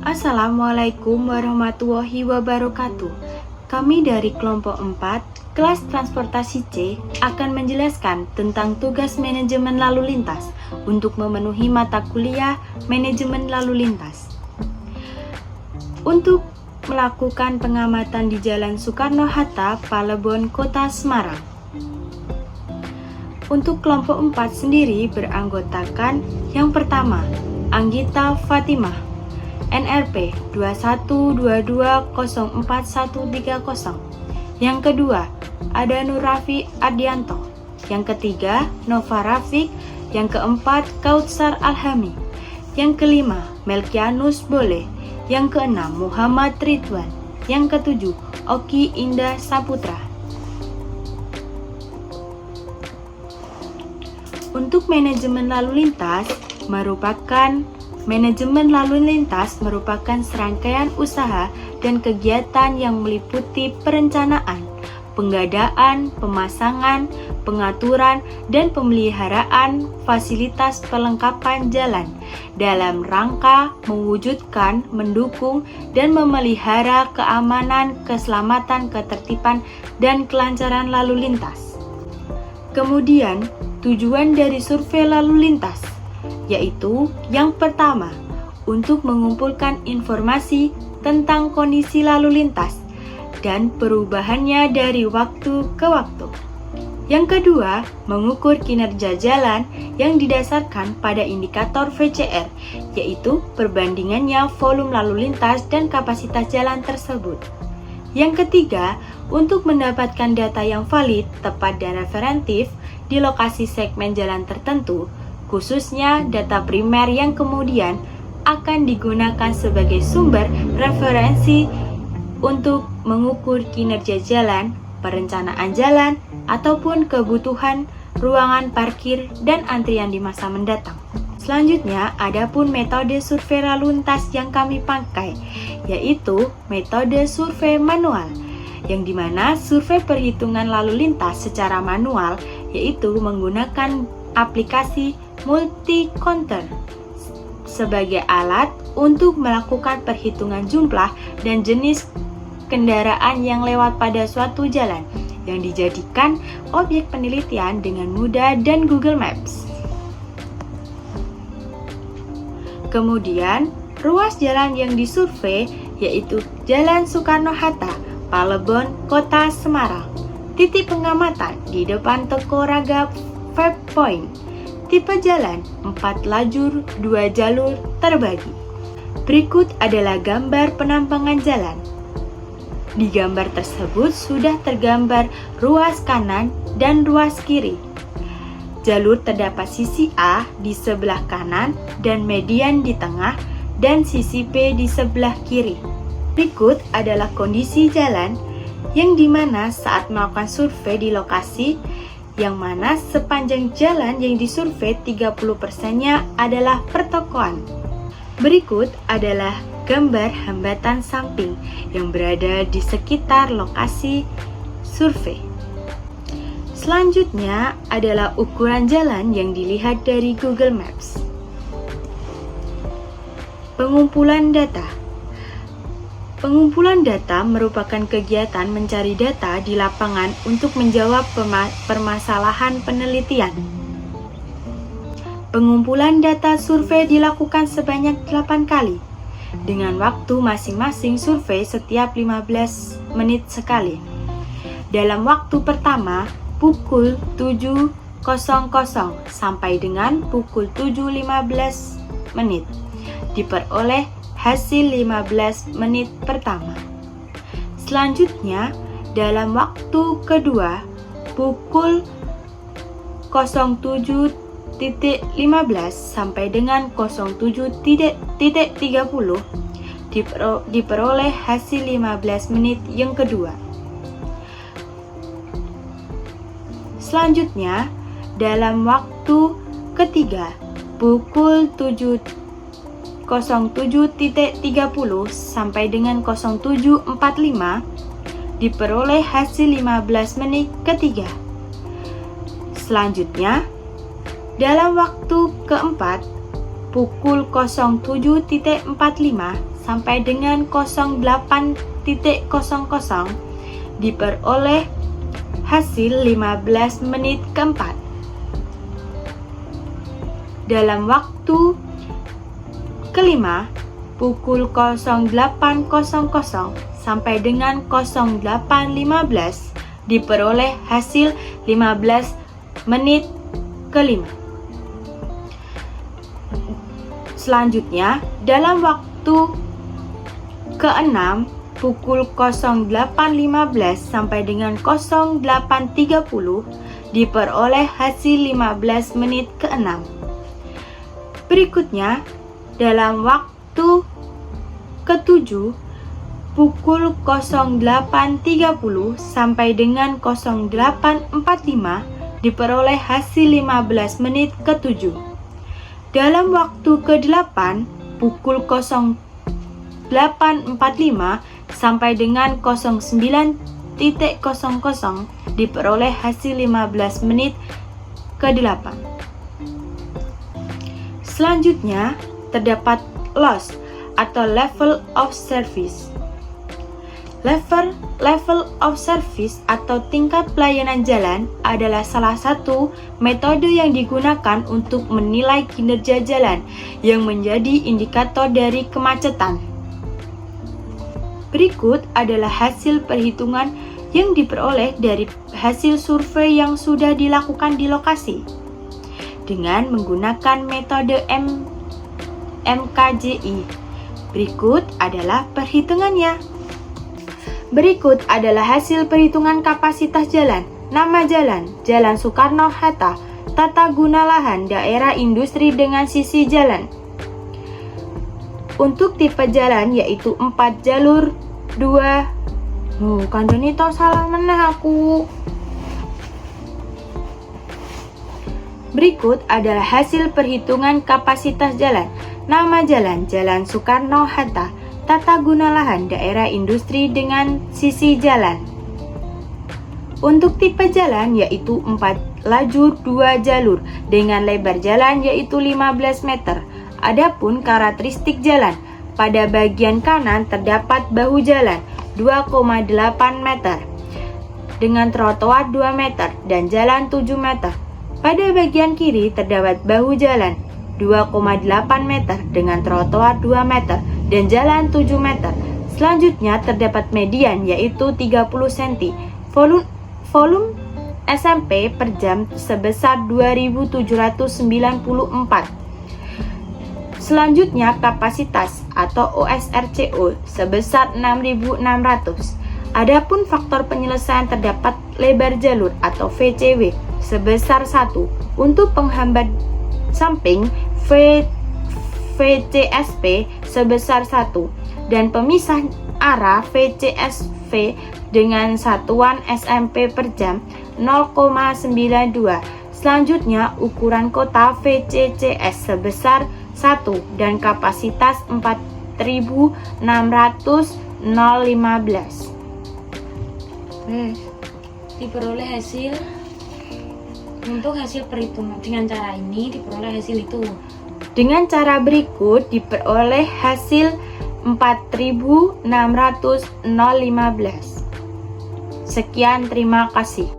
Assalamualaikum warahmatullahi wabarakatuh. Kami dari kelompok 4, kelas transportasi C, akan menjelaskan tentang tugas manajemen lalu lintas untuk memenuhi mata kuliah manajemen lalu lintas. Untuk melakukan pengamatan di Jalan Soekarno-Hatta, Palembang, Kota Semarang. Untuk kelompok 4 sendiri beranggotakan yang pertama, Anggita Fatimah, NRP 2122041130. Yang kedua, ada Nur Rafi Ardianto. Yang ketiga, Nova Rafiq. Yang keempat, Kautsar Alhami. Yang kelima, Melkianus Boleh. Yang keenam, Muhammad Ridwan. Yang ketujuh, Oki Indah Saputra. Untuk manajemen lalu lintas merupakan serangkaian usaha dan kegiatan yang meliputi perencanaan, pengadaan, pemasangan, pengaturan, dan pemeliharaan fasilitas perlengkapan jalan dalam rangka mewujudkan, mendukung, dan memelihara keamanan, keselamatan, ketertiban, dan kelancaran lalu lintas. Kemudian, tujuan dari survei lalu lintas yaitu yang pertama, untuk mengumpulkan informasi tentang kondisi lalu lintas dan perubahannya dari waktu ke waktu. Yang kedua, mengukur kinerja jalan yang didasarkan pada indikator VCR, yaitu perbandingannya volume lalu lintas dan kapasitas jalan tersebut. Yang ketiga, untuk mendapatkan data yang valid, tepat, dan referentif di lokasi segmen jalan tertentu, khususnya data primer yang kemudian akan digunakan sebagai sumber referensi untuk mengukur kinerja jalan, perencanaan jalan, ataupun kebutuhan ruangan parkir dan antrian di masa mendatang. Selanjutnya, adapun metode survei lalu lintas yang kami pakai, yaitu metode survei manual, yang dimana survei perhitungan lalu lintas secara manual, yaitu menggunakan aplikasi multi-counter sebagai alat untuk melakukan perhitungan jumlah dan jenis kendaraan yang lewat pada suatu jalan yang dijadikan objek penelitian dengan mudah dan Google Maps. Kemudian, ruas jalan yang disurvei yaitu Jalan Soekarno-Hatta, Palembang, Kota Semarang. Titik pengamatan di depan toko Raga Vape Point. Tipe jalan 4 lajur 2 jalur terbagi. Berikut adalah gambar penampangan jalan. Di gambar tersebut sudah tergambar ruas kanan dan ruas kiri. Jalur terdapat sisi A di sebelah kanan dan median di tengah dan sisi B di sebelah kiri. Berikut adalah kondisi jalan yang dimana saat melakukan survei di lokasi yang mana sepanjang jalan yang disurvei 30%-nya adalah pertokoan. Berikut adalah gambar hambatan samping yang berada di sekitar lokasi survei. Selanjutnya adalah ukuran jalan yang dilihat dari Google Maps. Pengumpulan data. Pengumpulan data merupakan kegiatan mencari data di lapangan untuk menjawab permasalahan penelitian. Pengumpulan data survei dilakukan sebanyak 8 kali, dengan waktu masing-masing survei setiap 15 menit sekali. Dalam waktu pertama, pukul 7.00 sampai dengan pukul 7.15 menit, diperoleh hasil 15 menit pertama. Selanjutnya, dalam waktu kedua, pukul 07.15 sampai dengan 07.30 diperoleh hasil 15 menit yang kedua. Selanjutnya, dalam waktu ketiga, pukul 07.30 sampai dengan 07.45 diperoleh hasil 15 menit ketiga. Selanjutnya, dalam waktu keempat, pukul 07.45 sampai dengan 08.00 diperoleh hasil 15 menit keempat. Dalam waktu kelima, pukul 08.00 sampai dengan 08.15 diperoleh hasil 15 menit kelima. Selanjutnya, dalam waktu keenam, pukul 08.15 sampai dengan 08.30 diperoleh hasil 15 menit keenam. Berikutnya, dalam waktu ketujuh, pukul 08.30 sampai dengan 08.45 diperoleh hasil 15 menit ketujuh. Dalam waktu ke-8, pukul 08.45 sampai dengan 09.00 diperoleh hasil 15 menit ke-8. Selanjutnya, terdapat loss atau level of service. Level of service atau tingkat pelayanan jalan adalah salah satu metode yang digunakan untuk menilai kinerja jalan yang menjadi indikator dari kemacetan. Berikut adalah hasil perhitungan yang diperoleh dari hasil survei yang sudah dilakukan di lokasi dengan menggunakan metode MKJI. Berikut adalah perhitungannya. Berikut adalah hasil perhitungan kapasitas jalan. Nama jalan, Jalan Soekarno-Hatta, tata guna lahan, daerah industri dengan sisi jalan. Untuk tipe jalan yaitu 4 jalur 2. Kandani tau salah meneh aku. Berikut adalah hasil perhitungan kapasitas jalan. Nama jalan, Jalan Soekarno-Hatta, tata guna lahan, daerah industri dengan sisi jalan. Untuk tipe jalan yaitu 4 lajur 2 jalur dengan lebar jalan yaitu 15 meter. Adapun karakteristik jalan, pada bagian kanan terdapat bahu jalan 2,8 meter dengan trotoar 2 meter dan jalan 7 meter. Pada bagian kiri terdapat bahu jalan 2,8 meter dengan trotoar 2 meter dan jalan 7 meter. Selanjutnya terdapat median yaitu 30 cm. Volume SMP per jam sebesar 2794. Selanjutnya kapasitas atau OSRCO sebesar 6600. Adapun faktor penyelesaian terdapat lebar jalur atau VCW sebesar 1. Untuk penghambat samping VCSP sebesar 1 dan pemisah arah VCSV dengan satuan SMP per jam 0,92. Selanjutnya ukuran kota VCCS sebesar 1 dan kapasitas 4.600,015. Diperoleh hasil. Untuk hasil perhitungan dengan cara ini diperoleh hasil itu. Dengan cara berikut diperoleh hasil 4.600,015. Sekian, terima kasih.